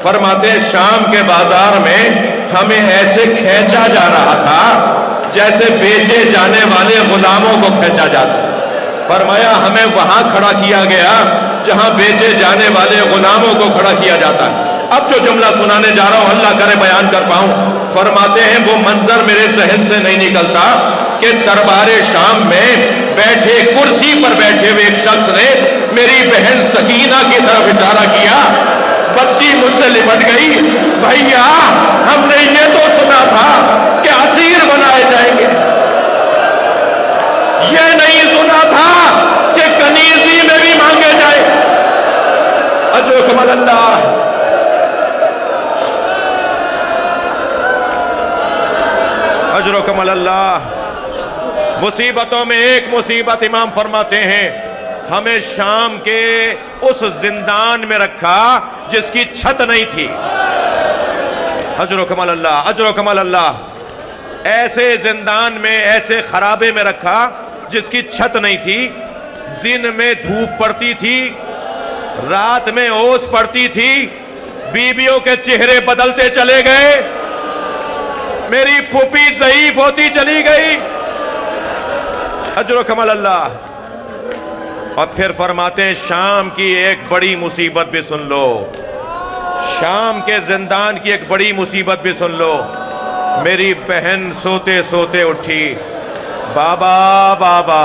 فرماتے ہیں شام کے بازار میں ہمیں ایسے کھینچا جا رہا تھا جیسے بیچے جانے والے غلاموں کو کھینچا جاتا. فرمایا ہمیں وہاں کھڑا کیا گیا جہاں بیچے جانے والے غلاموں کو کھڑا کیا جاتا ہے. اب جو جملہ سنانے جا رہا ہوں اللہ کرے بیان کر پاؤں. فرماتے ہیں وہ منظر میرے ذہن سے نہیں نکلتا کہ دربار شام میں بیٹھے کرسی پر بیٹھے ہوئے ایک شخص نے میری بہن سکینہ کی طرف اشارہ کیا. بچی مجھ سے لپٹ گئی. بھیا ہم نے یہ تو سنا تھا کہ اسیر بنائے جائیں گے, یہ نہیں سنا تھا کہ کنیزی میں بھی مانگے جائے. اجرکم اللہ. اجرکم اللہ. مصیبتوں میں ایک مصیبت امام فرماتے ہیں ہمیں شام کے اس زندان میں رکھا جس کی چھت نہیں تھی. اجرکم اللہ, اجرکم اللہ. ایسے زندان میں, ایسے خرابے میں رکھا جس کی چھت نہیں تھی. دن میں دھوپ پڑتی تھی, رات میں اوس پڑتی تھی. بیویوں کے چہرے بدلتے چلے گئے. میری پھوپھی ضعیف ہوتی چلی گئی. اجرکم اللہ. اور پھر فرماتے ہیں شام کی ایک بڑی مصیبت بھی سن لو, شام کے زندان کی ایک بڑی مصیبت بھی سن لو. میری بہن سوتے سوتے اٹھی, بابا بابا.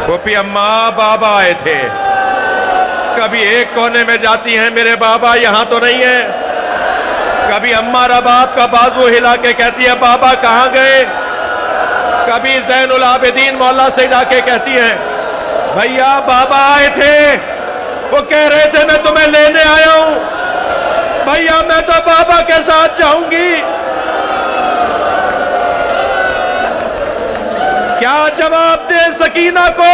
پھوپھی اماں بابا آئے تھے. کبھی ایک کونے میں جاتی ہیں میرے بابا یہاں تو نہیں ہے. کبھی اماں رباب کا بازو ہلا کے کہتی ہے بابا کہاں گئے. کبھی زین العابدین مولا سے جا کے کہتی ہیں بھیا بابا آئے تھے, وہ کہہ رہے تھے میں تمہیں لینے آیا ہوں. بھیا میں تو بابا کے ساتھ جاؤں گی. کیا جواب دے سکینہ کو؟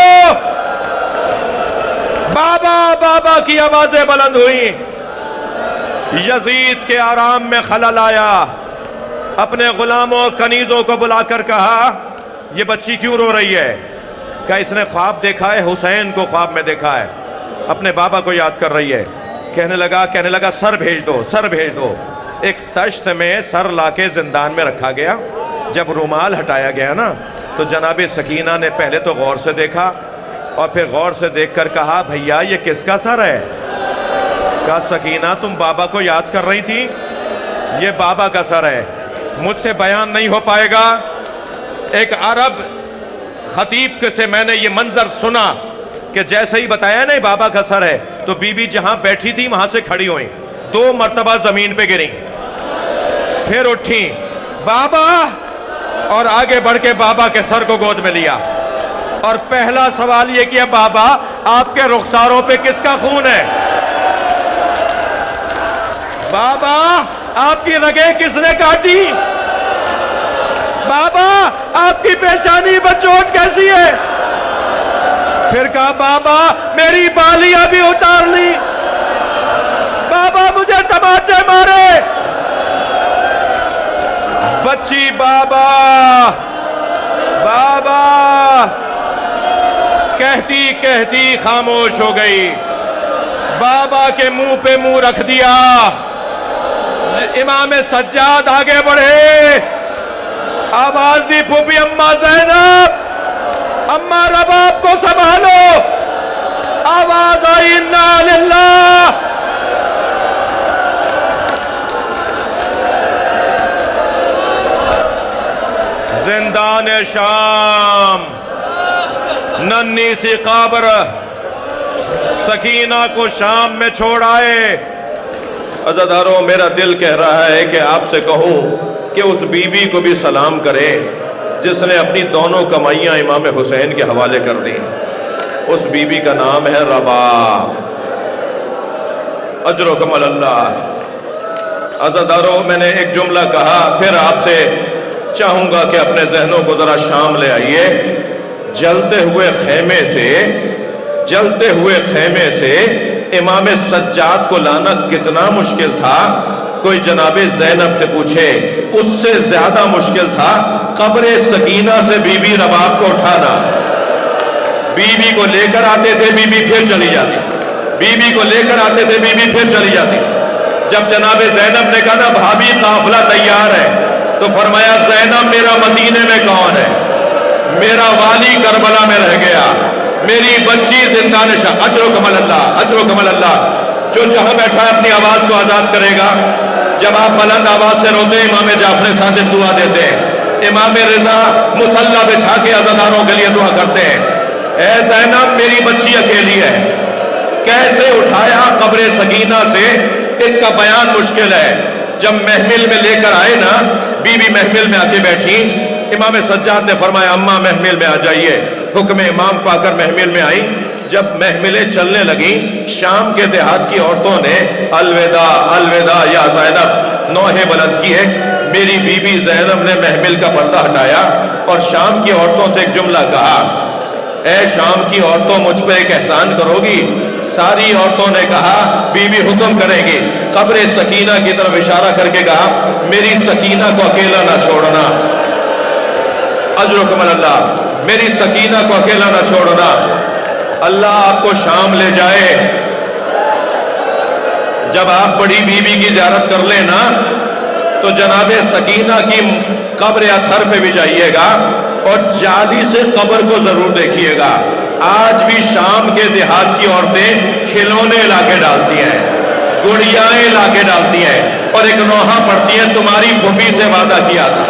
بابا بابا کی آوازیں بلند ہوئی. یزید کے آرام میں خلل آیا. اپنے غلاموں اور کنیزوں کو بلا کر کہا یہ بچی کیوں رو رہی ہے؟ کہا اس نے خواب دیکھا ہے, حسین کو خواب میں دیکھا ہے, اپنے بابا کو یاد کر رہی ہے. کہنے لگا سر بھیج دو, سر بھیج دو. ایک تشت میں سر لا کے زندان میں رکھا گیا. جب رومال ہٹایا گیا نا تو جناب سکینہ نے پہلے تو غور سے دیکھا اور پھر غور سے دیکھ کر کہا بھیا یہ کس کا سر ہے؟ کہا سکینہ تم بابا کو یاد کر رہی تھی, یہ بابا کا سر ہے. مجھ سے بیان نہیں ہو پائے گا. ایک عرب خطیب سے میں نے یہ منظر سنا کہ جیسے ہی بتایا نہیں بابا کا سر ہے تو بی بی جہاں بیٹھی تھی وہاں سے کھڑی ہوئیں, 2 مرتبہ زمین پہ گریں, پھر اٹھیں بابا, اور آگے بڑھ کے بابا کے سر کو گود میں لیا اور پہلا سوال یہ کیا بابا آپ کے رخساروں پہ کس کا خون ہے؟ بابا آپ کی رگیں کس نے کاٹی؟ بابا آپ کی پیشانی پر چوٹ کیسی ہے؟ پھر کہا بابا میری بالیاں بھی اتار لی. بابا مجھے تماچے مارے. بچی بابا بابا کہتی کہتی خاموش ہو گئی. بابا کے منہ پہ منہ رکھ دیا. امام سجاد آگے بڑھے, آواز دی پھوپھی اماں زینب, اماں رباب کو سنبھالو. آواز آئی انا للہ. زندان شام, ننھی سی قبر, سکینہ کو شام میں چھوڑ آئے. عزاداروں میرا دل کہہ رہا ہے کہ آپ سے کہوں کہ اس بی بی کو بھی سلام کرے جس نے اپنی دونوں کمائیاں امام حسین کے حوالے کر دیں. اس بی بی کا نام ہے رباب. اجرکم اللہ. عزاداروں میں نے ایک جملہ کہا, پھر آپ سے چاہوں گا کہ اپنے ذہنوں کو ذرا شام لے آئیے. جلتے ہوئے خیمے سے امام سجاد کو لانا کتنا مشکل تھا کوئی جناب زینب سے پوچھے. اس سے زیادہ مشکل تھا قبر سکینہ سے بی بی رباب کو اٹھانا. بی بی کو لے کر آتے تھے, بی بی پھر چلی جاتی. بی بی کو لے کر آتے تھے, بی بی پھر چلی جاتی. جب جناب زینب نے کہا نا بھابھی قافلہ تیار ہے، تو فرمایا زینب میرا مدینے میں کون ہے؟ میرا والی کربلا میں رہ گیا، میری بچی زندہ نشہ۔ اجر و کمل اللہ، اجر و کمل اللہ۔ جو جہاں بیٹھا ہے اپنی آواز کو آزاد کرے گا۔ جب آپ بلند آواز سے روتے ہیں امام جعفر صادق دعا دیتے ہیں، امام رضا مصلی بچھا کے عزاداروں کے لیے دعا کرتے ہیں، اے زینب میری بچی اکیلی ہے، کیسے اٹھایا قبر سکینہ سے، اس کا بیان مشکل ہے۔ جب محمل میں لے کر آئے نا، بی بی محمل میں آ کے بیٹھی، امام سجاد نے فرمایا اماں محمل میں آ جائیے، حکم امام پا کر محمل میں آئی۔ جب محملیں چلنے لگیں، شام کے دیہات کی عورتوں نے الوداع الوداع یا زینب نوحے بلند کیے۔ میری بی بی زینب نے محمل کا پردہ ہٹایا اور شام کی عورتوں سے ایک جملہ کہا، اے شام کی عورتوں مجھ پہ ایک احسان کرو گی؟ ساری عورتوں نے کہا بی بی حکم کریں گی۔ قبر سکینہ کی طرف اشارہ کر کے کہا میری سکینہ کو اکیلا نہ چھوڑنا، اجر و کمل اللہ، میری سکینہ کو اکیلا نہ چھوڑنا۔ اللہ آپ کو شام لے جائے، جب آپ بڑی بی بی کی زیارت کر لیں نا، تو جناب سکینہ کی قبر اطہر پہ بھی جائیے گا اور جادی سے قبر کو ضرور دیکھیے گا۔ آج بھی شام کے دیہات کی عورتیں کھلونے لا کے ڈالتی ہیں، گڑیاں لا کے ڈالتی ہیں اور ایک نوحہ پڑھتی ہیں تمہاری پھوپھی سے وعدہ کیا تھا۔